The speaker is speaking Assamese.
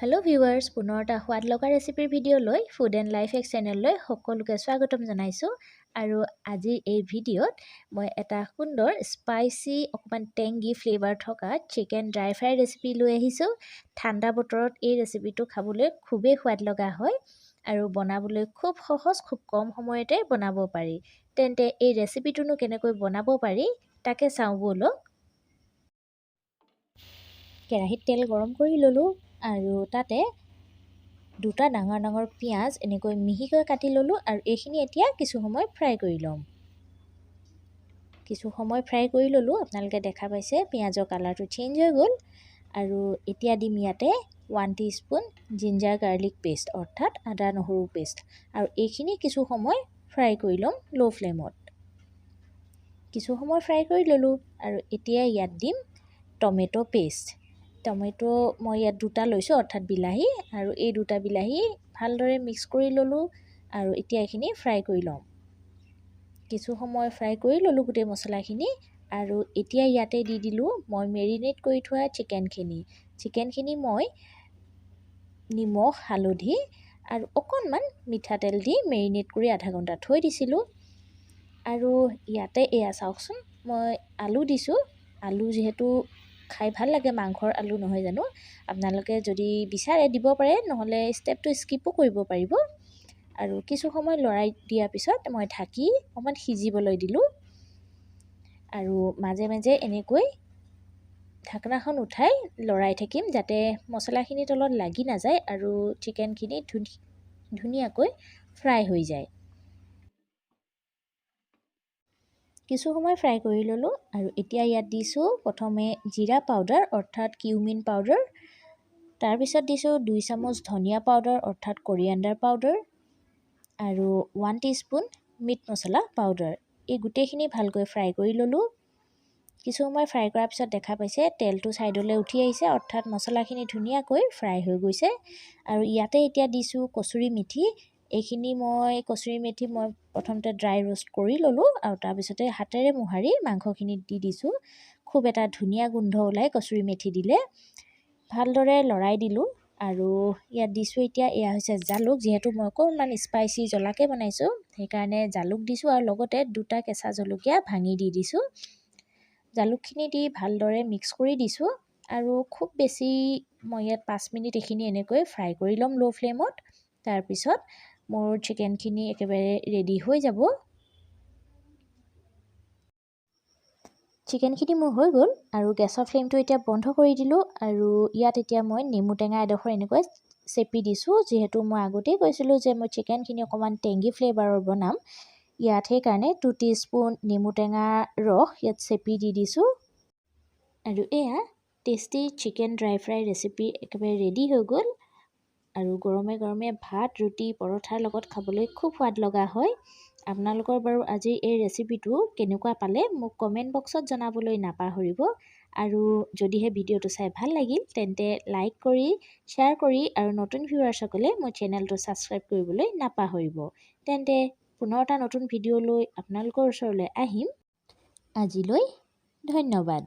হেল্ল' ভিউৱাৰ্ছ, পুনৰ এটা সোৱাদ লগা ৰেচিপিৰ ভিডিঅ'লৈ ফুড এণ্ড লাইফ এক চেনেললৈ সকলোকে স্বাগতম জনাইছোঁ। আৰু আজিৰ এই ভিডিঅ'ত মই এটা সুন্দৰ স্পাইচি অকণমান টেংগি ফ্লেভাৰ থকা চিকেন ড্ৰাই ফ্ৰাই ৰেচিপি লৈ আহিছোঁ। ঠাণ্ডা বতৰত এই ৰেচিপিটো খাবলৈ খুবেই সোৱাদ লগা হয় আৰু বনাবলৈ খুব সহজ, খুব কম সময়তে বনাব পাৰি। তেন্তে এই ৰেচিপিটোনো কেনেকৈ বনাব পাৰি তাকে চাওঁ ব'লক। কেৰাহীত তেল গৰম কৰি ল'লোঁ আৰু তাতে দুটা ডাঙৰ ডাঙৰ পিঁয়াজ এনেকৈ মিহিকৈ কাটি ল'লোঁ আৰু এইখিনি এতিয়া কিছু সময় ফ্ৰাই কৰি ল'ম। কিছু সময় ফ্ৰাই কৰি ল'লোঁ। আপোনালোকে দেখা পাইছে পিঁয়াজৰ কালাৰটো চেঞ্জ হৈ গ'ল। আৰু এতিয়া দিম ইয়াতে 1 টিস্পুন জিঞ্জাৰ গাৰ্লিক পেষ্ট অৰ্থাৎ আদা নহৰু পেষ্ট আৰু এইখিনি কিছু সময় ফ্ৰাই কৰি ল'ম ল' ফ্লেমত। কিছু সময় ফ্ৰাই কৰি ল'লোঁ আৰু এতিয়া ইয়াত দিম টমেটো পেষ্ট। টমেটো মই ইয়াত দুটা লৈছোঁ অৰ্থাৎ বিলাহী, আৰু এই দুটা বিলাহী ভালদৰে মিক্স কৰি ল'লোঁ আৰু এতিয়া এইখিনি ফ্ৰাই কৰি ল'ম। কিছু সময় ফ্ৰাই কৰি ল'লোঁ গোটেই মছলাখিনি আৰু এতিয়া ইয়াতে দি দিলোঁ মই মেৰিনেট কৰি থোৱা চিকেনখিনি মই নিমখ, হালধি আৰু অকণমান মিঠাতেল দি মেৰিনেট কৰি আধা ঘণ্টা থৈ দিছিলোঁ। আৰু ইয়াতে এয়া চাওকচোন, মই আলু দিছোঁ। আলু যিহেতু খাই ভাল লাগে, মাংসৰ আলু নহয় জানো, আপোনালোকে যদি বিচাৰে দিব পাৰে, নহ'লে ষ্টেপটো স্কিপো কৰিব পাৰিব। আৰু কিছু সময় লৰাই দিয়াৰ পিছত মই ঢাকি অকণমান সিজিবলৈ দিলোঁ আৰু মাজে মাজে এনেকৈ ঢাকনাখন উঠাই লৰাই থাকিম যাতে মছলাখিনি তলত লাগি নাযায় আৰু চিকেনখিনি ধুনীয়াকৈ ফ্ৰাই হৈ যায়। কিছু সময় ফ্ৰাই কৰি ল'লোঁ আৰু এতিয়া ইয়াত দিছোঁ প্ৰথমে জিৰা পাউডাৰ অৰ্থাৎ কিউমিন পাউডাৰ, তাৰপিছত দিছোঁ 2 চামুচ ধনিয়া পাউডাৰ অৰ্থাৎ কৰিয়েণ্ডাৰ পাউডাৰ আৰু 1 টিস্পুন মিট মছলা পাউডাৰ। এই গোটেইখিনি ভালকৈ ফ্ৰাই কৰি ল'লোঁ। কিছু সময় ফ্ৰাই কৰাৰ পিছত দেখা পাইছে তেলটো ছাইডলৈ উঠি আহিছে অৰ্থাৎ মছলাখিনি ধুনীয়াকৈ ফ্ৰাই হৈ গৈছে। আৰু ইয়াতে এতিয়া দিছোঁ কচুৰি মেথি। এইখিনি কচুৰি মেথি মই প্ৰথমতে ড্ৰাই ৰোষ্ট কৰি ল'লোঁ আৰু তাৰপিছতে হাতেৰে মোহাৰি মাংসখিনিত দি দিছোঁ। খুব এটা ধুনীয়া গোন্ধ ওলাই কচুৰি মেথি দিলে। ভালদৰে লৰাই দিলোঁ আৰু ইয়াত দিছোঁ এতিয়া এয়া হৈছে জালুক। যিহেতু মই অকণমান স্পাইচি জ্বলাকৈ বনাইছোঁ সেইকাৰণে জালুক দিছোঁ আৰু লগতে 2টা কেঁচা জলকীয়া ভাঙি দি দিছোঁ। জালুকখিনি দি ভালদৰে মিক্স কৰি দিছোঁ আৰু খুব বেছি মই ইয়াত 5 মিনিট এইখিনি এনেকৈ ফ্ৰাই কৰি ল'ম ল' ফ্লেমত। তাৰপিছত মোৰ চিকেনখিনি একেবাৰে ৰেডি হৈ যাব। চিকেনখিনি মোৰ হৈ গ'ল আৰু গেছৰ ফ্লেমটো এতিয়া বন্ধ কৰি দিলোঁ আৰু ইয়াত এতিয়া মই নেমু টেঙা এডোখৰ এনেকৈ চেপি দিছোঁ। যিহেতু মই আগতেই কৈছিলোঁ যে মই চিকেনখিনি অকণমান টেংগি ফ্লেভাৰৰ বনাম, ইয়াত সেইকাৰণে 2 টিস্পুন নেমু টেঙা ৰস ইয়াত চেপি দি দিছোঁ। আৰু এয়া tasty chicken dry fry recipe একেবাৰে ৰেডি হৈ গ'ল আৰু গৰমে গৰমে ভাত, ৰুটি, পৰঠাৰ লগত খাবলৈ খুব সোৱাদ লগা হয়। আপোনালোকৰ বাৰু আজিৰ এই ৰেচিপিটো কেনেকুৱা পালে মোক কমেণ্ট বক্সত জনাবলৈ নাপাহৰিব। আৰু যদিহে ভিডিঅ'টো চাই ভাল লাগিল তেন্তে লাইক কৰি, শ্বেয়াৰ কৰি আৰু নতুন ভিউৱাৰ্ছসকলে মোৰ চেনেলটো ছাবস্ক্ৰাইব কৰিবলৈ নাপাহৰিব। তেন্তে পুনৰ এটা নতুন ভিডিঅ' লৈ আপোনালোকৰ ওচৰলৈ আহিম। আজিলৈ ধন্যবাদ।